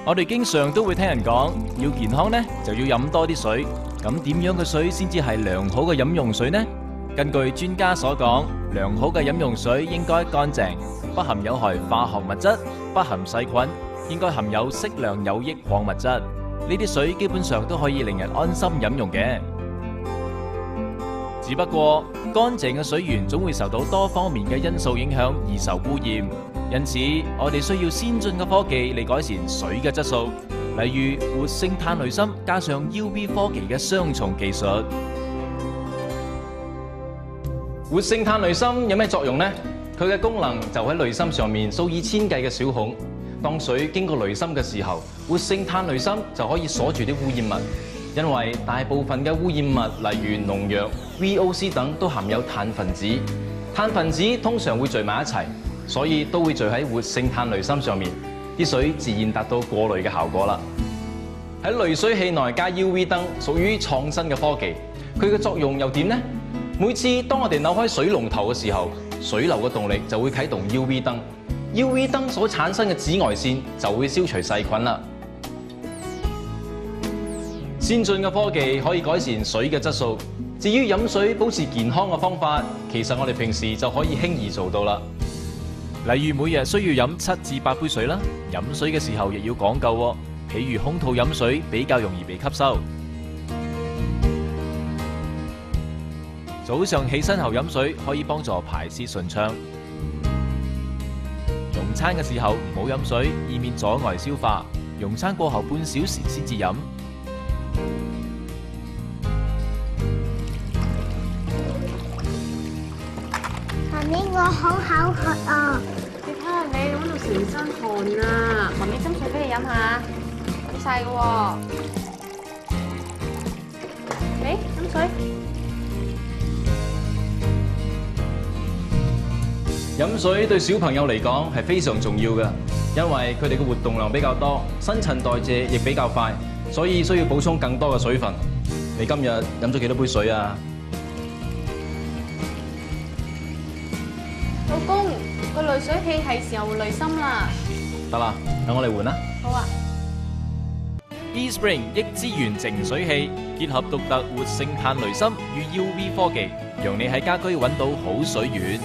我哋經常都會聽人講，要健康呢就要飲多啲水。咁點樣嘅水先至係良好嘅飲用水呢？根據專家所講，良好嘅飲用水應該乾淨，不含有害化學物質，不含細菌，應該含有適量有益礦物質。呢啲水基本上都可以令人安心飲用嘅。只不過乾淨嘅水源總會受到多方面嘅因素影響而受污染，因此我哋需要先進嘅科技嚟改善水嘅質素，例如活性炭羸芯加上 UV 科技嘅雙重技術。活性炭羸芯有咩作用呢？佢嘅功能就喺羸芯上面數以千計嘅小孔，當水經過羸芯嘅時候，活性炭羸芯就可以鎖住啲污染物。因為大部分嘅污染物，例如農藥、VOC 等，都含有碳分子。碳分子通常會聚埋一齊，所以都會聚喺活性炭羸芯上面，啲水自然達到過濾嘅效果啦。喺濾水器內加 UV 燈，屬於創新嘅科技。佢嘅作用又點呢？每次當我哋扭開水龍頭嘅時候，水流嘅動力就會啟動 UV 燈。UV 燈所產生嘅紫外線就會消除細菌啦。先進嘅科技可以改善水嘅質素。至於飲水保持健康嘅方法，其實我哋平時就可以輕易做到啦。例如每日需要飲7至8杯水啦，飲水嘅時候亦要講究喎。譬如空肚飲水比較容易被吸收。早上起身後飲水可以幫助排泄順暢。用餐嘅時候唔好飲水，以免阻礙消化。用餐過後半小時先至飲。媽咪，我好口渴啊！你睇下你嗰度成身汗啊！媽咪斟水俾你飲下，好晒㗎喎。你斟水。飲水對小朋友嚟講係非常重要嘅，因為佢哋嘅活動量比較多，新陳代謝亦比較快，所以需要補充更多嘅水分。你今日飲咗幾多杯水啊？老公，個濾水器係時候換濾芯啦。得啦，等我嚟換啦。好啊。eSpring 益資源淨水器結合獨特活性炭羸芯與 UV 科技，讓你喺家居揾到好水源。